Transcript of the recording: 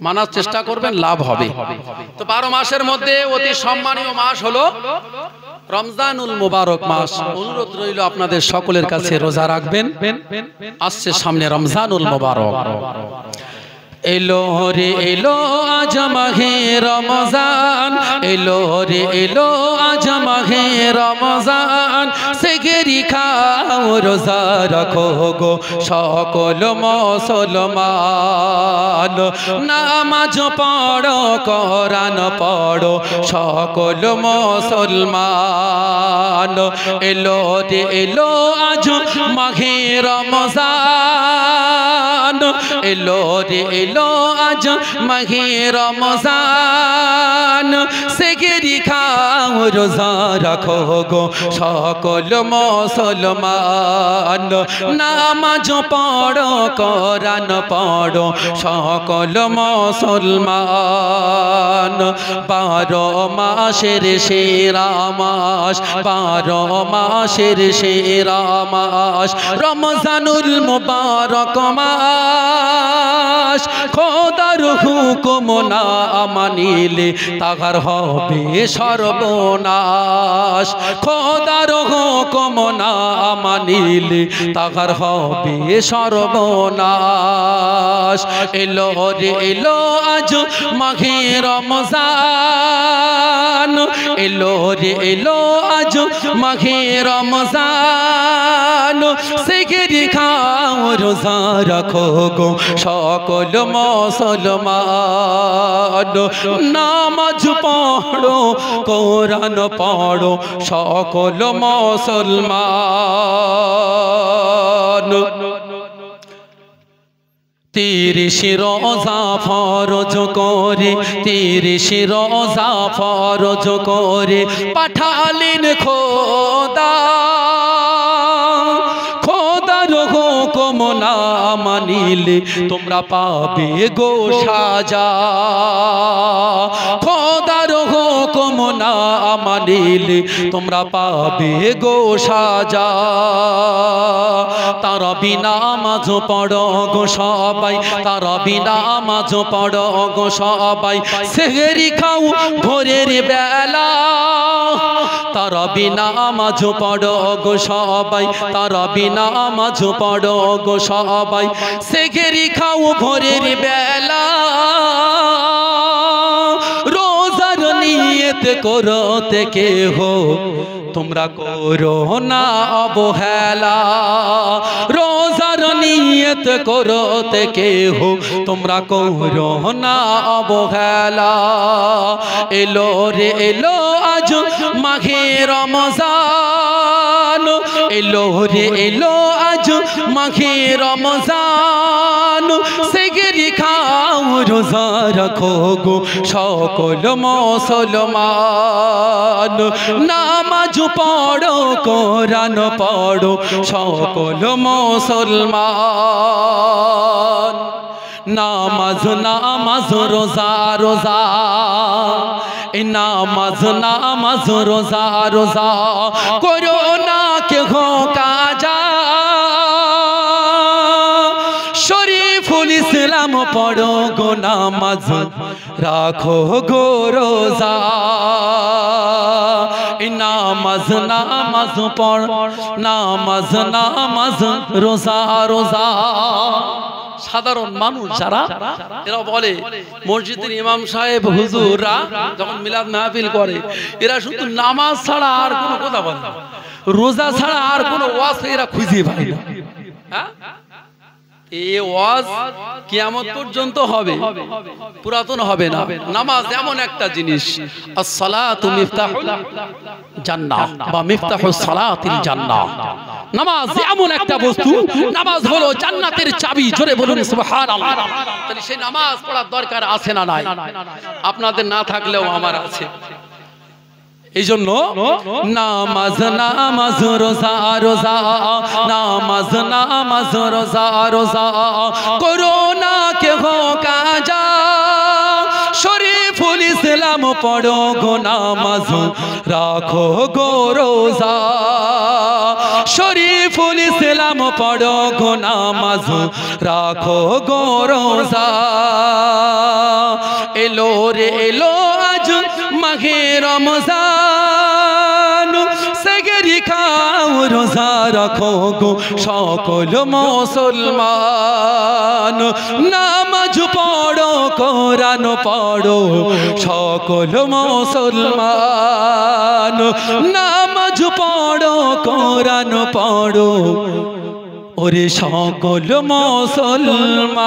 মানার চেষ্টা করবেন, লাভ হবে। তো 12 মাসের মধ্যে অতি সম্মানীয় মাস হলো রমজানুল মুবারক মাস। অনুরোধ রইল আপনাদের সকলের কাছে রোজা রাখবেন, আসছে সামনে রমজানুল মুবারক। এলো রে এলো আজ মাহে রমজান, এলো রে এলো আজ মাহে রমজান, সেগেরি খাও রোজা রাখো গো সকল মুসলমান, নামাজ পড়ো কোরআন পড়ো সকল মুসলমান। এলো রে এলো আজ মাহে রমজান, এলো রে এলো আজ মাহে রমজান, সেগেরি খাও রোজা রাখো গো সকল মুসলমান, নামাজ পড়ো কোরআন পড়ো সকল মুসলমান। 12 মাসের সেরা মাস, 12 মাসের সেরা মাস রমজানুল মুবারক মাস। খোদার হুকুম না মানিলে তাহার হবে সর্বনাশ, খোদার হুকুম না মানিলে তাহার হবে সর্বনাশ। এলো রে এলো আজ মাহে রমজান, এলো রে এলো আজ মাহে রমজান, সেগেরি খাও রোজা রাখো গো সকল মুসলমান, নামাজ পড়ো কোরআন পড়ো সকল মুসলমান। 30 রোজা ফরজ করে, 30 রোজা ফরজ করে পাঠালেন খোদা, খোদার হুকুম না মানিলে তোমরা পাবে গো সাজা, খোদার হুকুম না মানিলে তোমরা পাবে গো সাজা। তারাবি নামাজ পড়ো গো সবাই, তারাবি নামাজ পড়ো গো সবাই, সেহরি খাও ভোরের বেলা, তারাবি নামাজ পড়ো গো সবাই, তারাবি নামাজ পড়ো গো সবাই, সেহরি খাও ভোরের বেলা। রোজার নিয়ত করতে কেহ তোমরা করো না অবহেলা, রোজার নিয়ত করতে কেহ তোমরা করো না অবহেলা। এলো রে এলো আজ মাহে রমজান, এলো রে এলো আজ মাহে রমজান, সেগেরি খাও রোজা রাখো গো সকল মুসলমান, নামাজ পড়ো কোরআন পড়ো সকল মুসলমান। নামাজ নামাজ রোজা রোজা, নামাজ নামাজ রোজা রোজা, করো না কেহ কাজা, শরীফুল ইসলাম পড়ো গো নামাজ রাখো গো রোজা, নামাজ নামাজ পড়, নামাজ নামাজ রোজা রোজা। সাধারণ মানুষ যারা এরা বলে মসজিদের ইমাম সাহেব হুজুররা যখন মিলাদ মাহফিল করে এরা শুধু নামাজ ছাড়া আর কোনো কথা বলে না, রোজা ছাড়া আর কোনো ওয়াজ এরা খুঁজে পায় না। হ্যাঁ, এই ওয়াজ কিয়ামত পর্যন্ত হবে, পুরাতন হবে না। নামাজ এমন একটা জিনিস, আস-সালাতু মিফতাহুল জান্নাহ বা মিফতাহুস সালাতিল জান্নাহ। নামাজ এমন একটা বস্তু, নামাজ হলো জান্নাতের চাবি। জোরে বলুন সুবহানাল্লাহ। তাহলে সেই নামাজ পড়ার দরকার আছে না নাই? আপনাদের না থাকলেও আমার আছে। এই জন্য নামাজ নামাজ রোজা রোজা, নামাজ নামাজ রোজা রোজা, করো না কেহ কাজা, শরীফুল ইসলাম পড়ো গো নামাজ রাখো গো রোজা, শরীফুল ইসলাম পড়ো গো নামাজ রাখো গো রোজা। এলো রে এলো আজ মাঘে রমজান সেগরি খাও রোজা রাখো গো সকল মুসলমান নামাজ পড়ো কোরআন পড়ো সকল মুসলমান নামাজ পড়ো কোরআন পড়ো ওরে সকল মুসলমান।